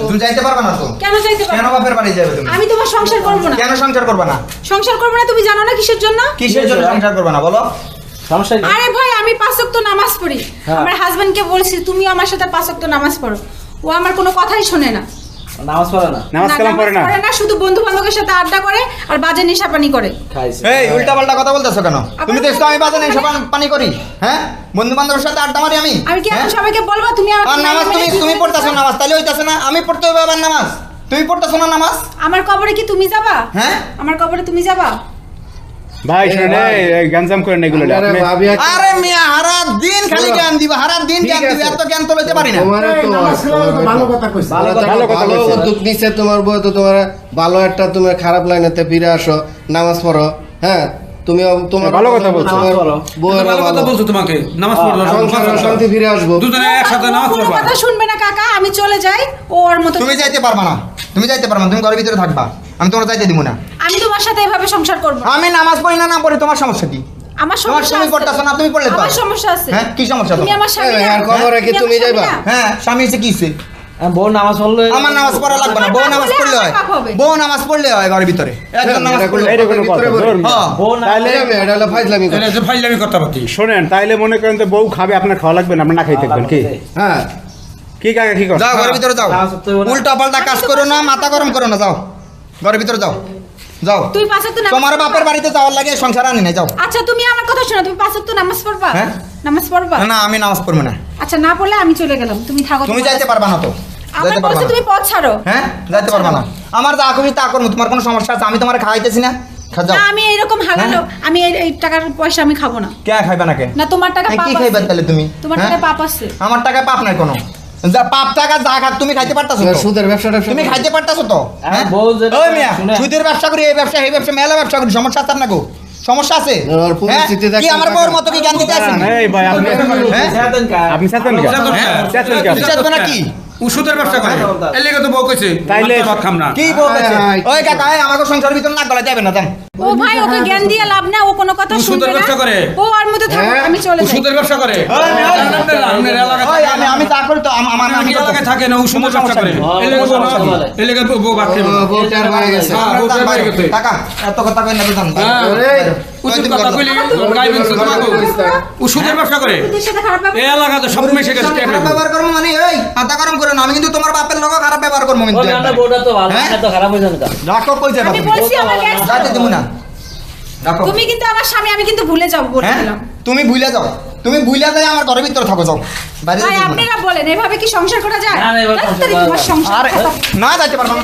তুমি যাইতে পারবে না তো? কেন যাইতে পারবো? কেন বাপের বাড়ি যাবে তুমি? আমি তোমার সংসার করব না। কেন সংসার করবে না? সংসার করব না তুমি জানো না কিসের জন্য? কিসের জন্য সংসার করবে না বলো? সমস্যা কি? আরে ভাই আমি 5 ওয়াক্ত নামাজ পড়ি। আমার হাজবেন্ডকে বলছি তুমি আমার সাথে 5 ওয়াক্ত নামাজ পড়ো। ও আমার কোনো কথাই শোনে না। নামাজ পড়ে না? নামাজ কালাম পড়ে না? পড়ে না, শুধু বন্ধু বান্ধবের সাথে আড্ডা করে আর বাজে নেশাপানি করে। খাইছে। এই উল্টা পাল্টা কথা বলতেছো কেন? তুমি দেখছো আমি বাজে নেশা পানি করি? হ্যাঁ, বন্ধু বান্ধবের সাথে আড্ডা মারি আমি? আমি কি এখন হ্যাঁ? সবাইকে বলবো তুমি আমার আর নামাজ তুমি পড়তেছো নামাজ, তাহলে হইতাছে না? আমি পড়তে হবে আবার নামাজ, তুমি পড়তেছো না নামাজ? আমার কবরে কি তুমি যাবা? হ্যাঁ, আমার কবরে তুমি যাবা? ভাই শুনেন এই গানজাম করেন এগুলো আরে আপনি- ভাবি আরে মিয়া হারা দিন খালি জ্ঞান দিবা, হারা দিন জ্ঞান দিবা, এত জ্ঞান তো লইতে পারি না। তোমারে তো ভালো কথা কইছে। ভালো ভালো কথা ভালো বলছে। উদ্যোগ নিছে তোমার বউ, তো তোমার ভালো একটা তুমি খারাপ লাইনেতে ফিরে আসো, নামাজ পড়ো। হ্যাঁ, তুমি তোমার ভালো কথা বলছো। তোমার বউয়ের ভালো কথা বলছো, তোমাকে নামাজ পড়ো, সংসার শান্তি ফিরে আসবো। দুজনে একসাথে নামাজ কোনো পড়বা। কথা শুনবে না কাকা, আমি চলে যাই, ওর মতো। তুমি যাইতে পারবা না, তুমি যাইতে পারবা না, তুমি ঘরের ভিতরে থাকবা, আমি তোমার যাইতে দিব না। আমি তোমার সাথে এভাবে সংসার করব না। আমি নামাজ পড়ি না, না পড়ি, তোমার সমস্যা কি? আমার তোমার সমস্যা তুমি আছে। পড়তাছো না, তুমি পড়লে তো আমার সমস্যা আছে। হ্যাঁ, কি সমস্যা তুমি তোমার? আমার স্বামী এই, না। আর খবরে কি তুমি আমার যাইবা? স্বামী না। হ্যাঁ, স্বামী এসে কি হইছে? বউ নামাজ পড়লে আমার নামাজ পড়া লাগবে না, বউ নামাজ পড়লে হয়, পাপ হবে। বউ নামাজ পড়লে হয় ঘরের ভিতরে, একজন নামাজ পড়লে এইটা কোনো কথা ধরুন। হ্যাঁ। বউ না তাহলে এটা হলো ফাইজলামি কথা। এটা যে ফাইজলামি কথা পাতি। শোনেন তাইলে মনে করেন তো বউ খাবে আপনার খাওয়া লাগবে না, আপনার না খাই থাকবেন কি হ্যাঁ, কি কাকা কি কথা? যাও ঘরের ভিতরে যাও, নামাজ পড়তে হবে না। উল্টা পাল্টা কাজ করো না, মাথা গরম করো না, যাও ঘরের ভিতরে যাও, যাও। তুই 5 ওয়াক্ত নামাজ তোমার পড়বা? বাপের বাড়িতে যাওয়ার লাগে সংসার আনি না, যাও। আচ্ছা তুমি আমার কথা শোনো, তুমি 5 ওয়াক্ত নামাজ পড়বা? হ্যাঁ? নামাজ পড়বা? না আমি নামাজ পড়বো না। আচ্ছা না পড়লে আমি চলে গেলাম, তুমি থাকো। তুমি তোমার- যাইতে পারবা না তো, আমার যাইতে পারবা বলছে না। তুমি পথ ছাড়ো। হ্যাঁ, যাইতে পারবা না। আমার যা খুশি তা করবো, তোমার কোনো সমস্যা আছে? আমি তোমার খাওয়াইতেছি না, যাও। না আমি এরকম হালালো, আমি এই টাকার পয়সা আমি খাবো না। কে খাইবা না কে? না তোমার টাকা এই পাপ কি আছে। খাইবা তাহলে তুমি? তোমার হ্যাঁ? টাকা পাপ আছে। আমার টাকায় পাপ নাই কোনো, যা পাপ টাকা যা খাক তুমি খাইতে পারতাছো তো? সুদের ব্যবসাটা তুমি খাইতে পারতাছো তো? হ্যাঁ? বউ যেটা ওই মিয়া, শুনে- সুদের ব্যবসা করি, এই ব্যবসা এই ব্যবসা, মেলা ব্যবসা করি, সমস্যা আছে না গো? সমস্যা আছে? ওর পরিস্থিতি হ্যাঁ? কি দেখেন আমার টাকা। বউর মতো কি জ্ঞান দিতে আসেন? এই ভাই আপনি হ্যাঁ? চেতন কা? আপনি চেতন কে? চেতন কে? চেতন কে? চেতন না কি? ওষুধের ব্যবসা করে, এর লেগে তো বউ কইছে তাইলে- ভাত খাম না। কি বউ বলছে? আয়, ওই কাকা এই আমাকে সংসারের ভিতর নাক গলায় যাবে না, জান। ও ভাই ওকে জ্ঞান দিয়ে লাভ না, ও কোনো কথা ও শুনবে সুদের না। ব্যবসা করে। ও আর মধ্যে থাকো, হ্যাঁ? আমি চলে যাই। ওষুধের ব্যবসা করে। ওই মেয়ে, ওই আপনার এলাকায় ওই থাকে না। আমি যা করি তো আমার আমি এলাকায় থাকে না, ওষুধের ব্যবসা করে। এর লেগে বউ না- এর লেগে বউ ভাত খাইবে না। বউ টের হয়ে গেছে। হ্যাঁ, বউ টের হয়ে গেছে। কাকা এত কথা কই না বুঝান। হ্যাঁ, উচিত কথা কইলে গাইবেন তো তোমাকে। ওষুধের ব্যবসা করে। ওদের সাথে খারাপ ব্যবহার- এই এলাকাতে সব মিশে গেছে। খারাপ ব্যবহার করবো মানে এই মাথা গরম করে না, আমি কিন্তু তোমার বাপের লোক খারাপ ব্যবহার করবো ও কিন্তু না, বউটা তো ভালো, হ্যাঁ? এত খারাপ হইছে না। রাখো কই যাবা আমি তুমি? বলছি আমার জ্ঞান যাইতে ছাড়ো। দিব না, রাখো। তুমি কিন্তু আমার স্বামী, আমি কিন্তু ভুলে যাবো বলে হ্যাঁ, দিলাম। তুমি ভুলে যাও, তুমি ভুলে যাই আমার ঘরের ভিতরে থাকো, যাও বাইরে ভাই যেতে দিব না। আপনারা বলেন এভাবে কি সংসার করা যায়? না, না, এভাবে তাড়াতাড়ি সংসার করা তোমার যায়। সংসার আরে না যাইতে পারবা না।